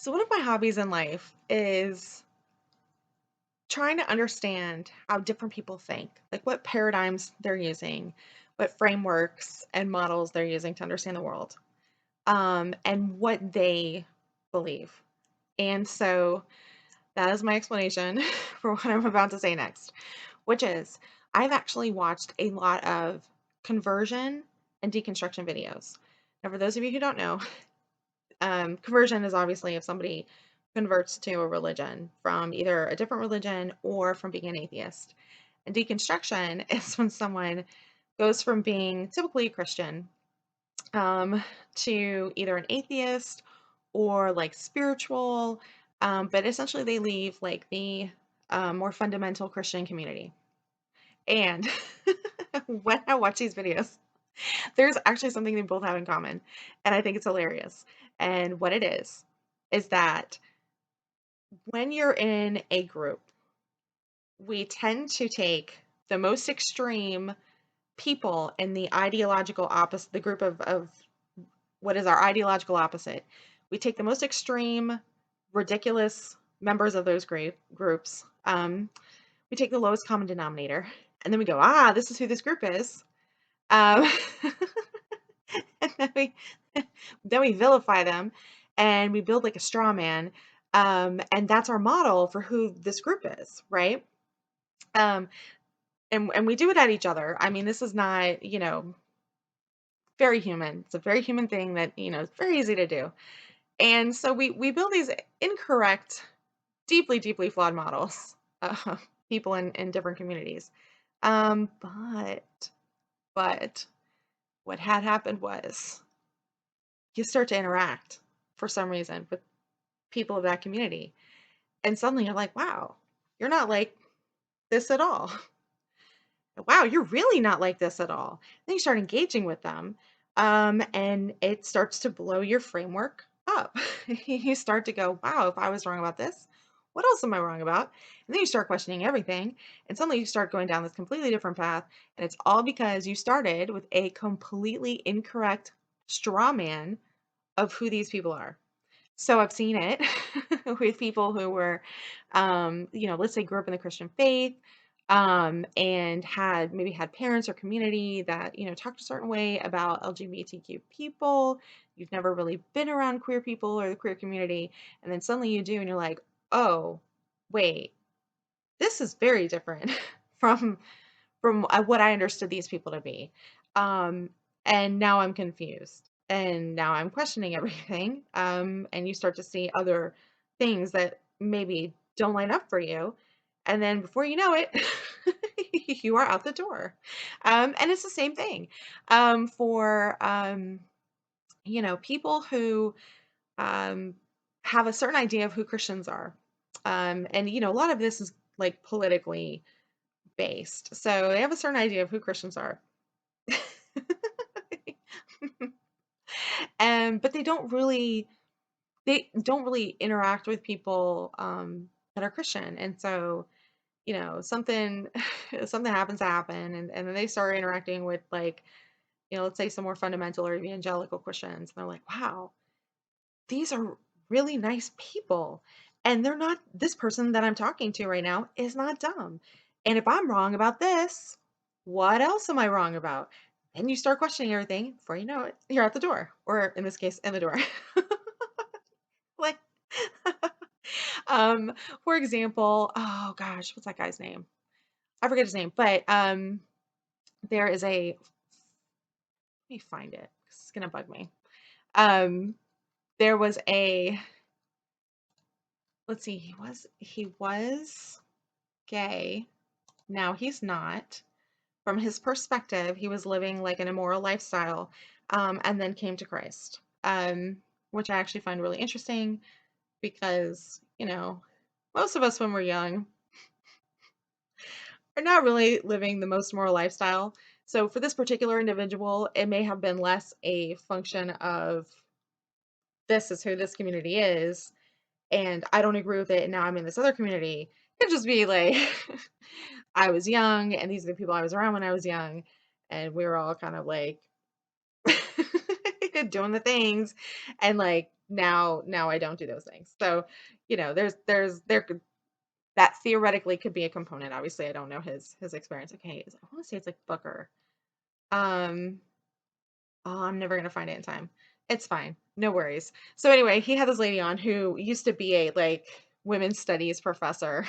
So, one of my hobbies in life is trying to understand how different people think, like what paradigms they're using, what frameworks and models they're using to understand the world, and what they believe. And so that is my explanation for what I'm about to say next, which is I've actually watched a lot of conversion and deconstruction videos. Now, for those of you who don't know, conversion is obviously if somebody converts to a religion from either a different religion or from being an atheist. And deconstruction is when someone goes from being typically a Christian um, to either an atheist or like spiritual, but essentially they leave like the more fundamental Christian community. And when I watch these videos, there's actually something they both have in common, and I think it's hilarious. And what it is that when you're in a group, we tend to take the most extreme people in the ideological opposite, the group of what is our ideological opposite. We take the most extreme, ridiculous members of those groups. We take the lowest common denominator, and then we go, this is who this group is. Um, and then we vilify them, and we build like a straw man, and that's our model for who this group is, right? Um, and we do it at each other. I mean, this is not, very human. It's a very human thing that, it's very easy to do. And so we build these incorrect, deeply, deeply flawed models of people in different communities. But what had happened was you start to interact for some reason with people of that community. And suddenly you're like, wow, you're not like this at all. Wow, you're really not like this at all. Then you start engaging with them, and it starts to blow your framework up. You start to go, wow, if I was wrong about this, what else am I wrong about? And then you start questioning everything, and suddenly you start going down this completely different path. And it's all because you started with a completely incorrect straw man of who these people are. So I've seen it with people who were, let's say grew up in the Christian faith, and had parents or community that, talked a certain way about LGBTQ people. You've never really been around queer people or the queer community. And then suddenly you do, and you're like, oh, wait, this is very different from what I understood these people to be. Um, and now I'm confused. And now I'm questioning everything. And you start to see other things that maybe don't line up for you. And then before you know it, you are out the door. And it's the same thing for, people who um, have a certain idea of who Christians are. And, a lot of this is like politically based. So they have a certain idea of who Christians are. But they don't really interact with people that are Christian. And so, something something happens to happen, and then they start interacting with like, let's say some more fundamental or evangelical Christians, and they're like, wow, these are really nice people. And they're not, this person that I'm talking to right now is not dumb. And if I'm wrong about this, what else am I wrong about? Then you start questioning everything. Before you know it, you're at the door, or in this case, in the door. Like, um, for example, oh gosh, what's that guy's name? I forget his name, but there is a, let me find it. It's gonna bug me. Um, there was a, let's see, he was gay. Now he's not. From his perspective, he was living like an immoral lifestyle, and then came to Christ, which I actually find really interesting because, most of us when we're young are not really living the most moral lifestyle. So for this particular individual, it may have been less a function of this is who this community is, and I don't agree with it, and now I'm in this other community. It could just be like I was young, and these are the people I was around when I was young, and we were all kind of like doing the things, and like now I don't do those things. So, there that theoretically could be a component. Obviously, I don't know his experience. Okay, I want to say it's like Booker. Um, oh, I'm never gonna find it in time. It's fine, no worries. So anyway, he had this lady on who used to be a like women's studies professor,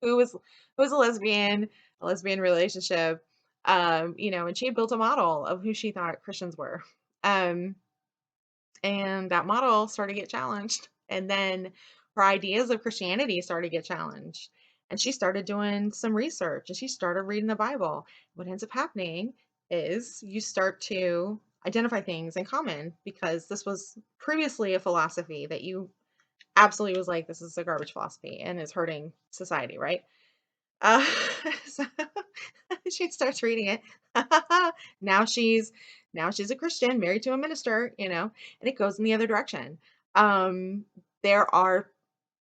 who was a lesbian relationship, and she had built a model of who she thought Christians were. Um, and that model started to get challenged. And then her ideas of Christianity started to get challenged. And she started doing some research and she started reading the Bible. What ends up happening is you start to identify things in common because this was previously a philosophy that you absolutely was like, this is a garbage philosophy and is hurting society, right? Uh, so she starts reading it. now she's now she's a Christian, married to a minister, and it goes in the other direction. Um, there are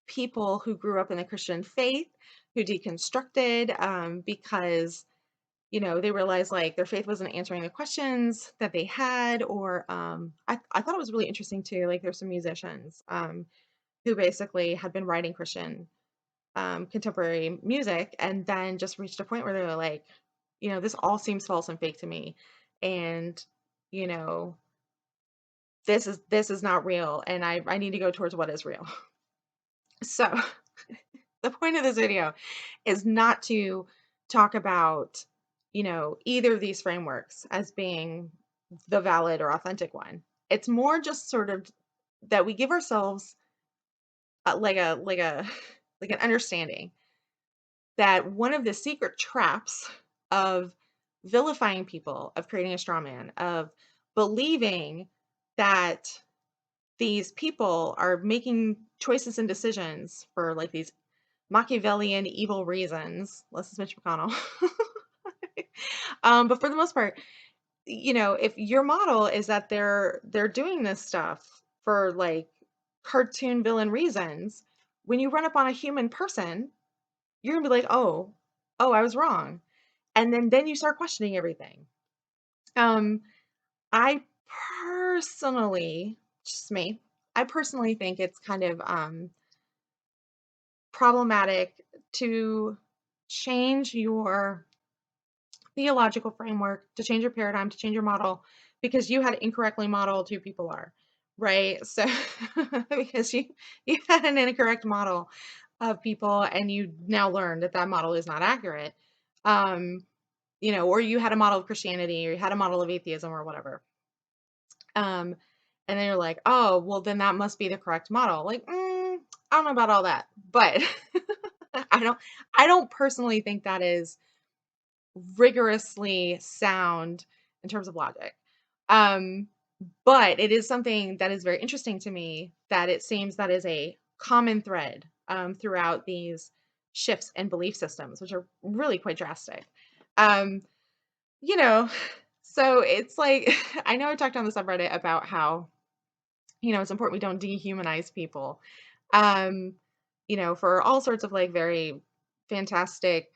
people who grew up in the Christian faith who deconstructed because they realized like their faith wasn't answering the questions that they had, or I thought it was really interesting too. Like there's some musicians who basically had been writing Christian contemporary music and then just reached a point where they were like, this all seems false and fake to me. And, you know, this is not real. And I need to go towards what is real. So the point of this video is not to talk about, either of these frameworks as being the valid or authentic one. It's more just sort of that we give ourselves like a like an understanding that one of the secret traps of vilifying people, of creating a straw man, of believing that these people are making choices and decisions for like these Machiavellian evil reasons, less is Mitch McConnell. But for the most part, if your model is that they're doing this stuff for like cartoon villain reasons, when you run up on a human person, you're gonna be like, oh, I was wrong. And then you start questioning everything. Um, I personally, just me, I personally think it's kind of problematic to change your theological framework, to change your paradigm, to change your model, because you had incorrectly modeled who people are, right? So because you had an incorrect model of people, and you now learn that that model is not accurate. Um, or you had a model of Christianity, or you had a model of atheism, or whatever. Um, and then you're like, oh, well, then that must be the correct model. Like, I don't know about all that, but I don't, I don't personally think that is rigorously sound in terms of logic. Um, but it is something that is very interesting to me that it seems that is a common thread throughout these shifts in belief systems, which are really quite drastic. Um, you know, so it's like, I know I talked on the subreddit about how, it's important we don't dehumanize people, um, for all sorts of like very fantastic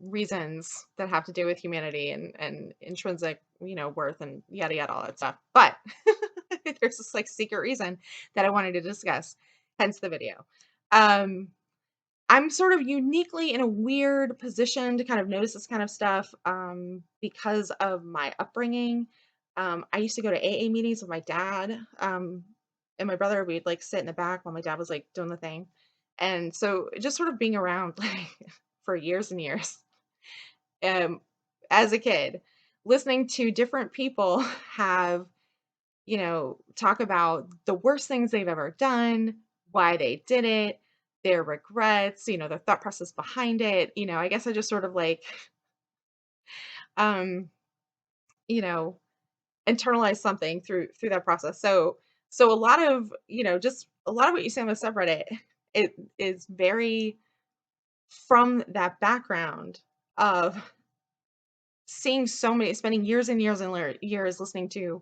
reasons that have to do with humanity and intrinsic, worth and yada yada, all that stuff. But there's this like secret reason that I wanted to discuss, hence the video. Um, I'm sort of uniquely in a weird position to kind of notice this kind of stuff because of my upbringing. I used to go to AA meetings with my dad and my brother. We'd like sit in the back while my dad was like doing the thing. And so just sort of being around like for years and years um, as a kid, listening to different people have, talk about the worst things they've ever done, why they did it, their regrets, their thought process behind it. I guess I just sort of like, um, you know, internalize something through that process. So a lot of, just a lot of what you say on the subreddit, it is very from that background of spending years and years and years listening to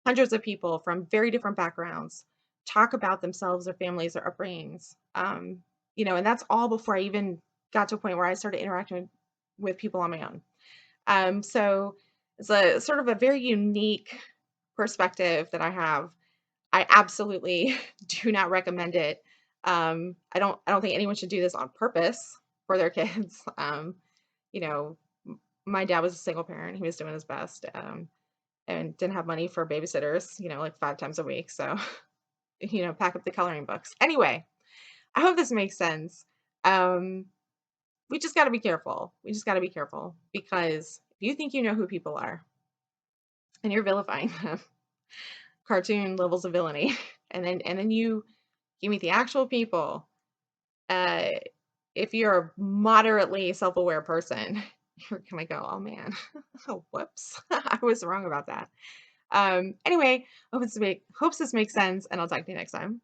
hundreds of people from very different backgrounds talk about themselves, their families, their upbringings. And that's all before I even got to a point where I started interacting with people on my own. So it's a sort of a very unique perspective that I have, I absolutely do not recommend it. I don't think anyone should do this on purpose for their kids. You know, my dad was a single parent. He was doing his best, and didn't have money for babysitters, like 5 times a week. So, pack up the coloring books. Anyway, I hope this makes sense. Um, we just got to be careful. We just got to be careful because if you think you know who people are and you're vilifying them, cartoon levels of villainy, and then you meet the actual people. Uh, if you're a moderately self-aware person, you're gonna go, "Oh man, oh whoops, I was wrong about that." Anyway, hopes this makes sense, and I'll talk to you next time.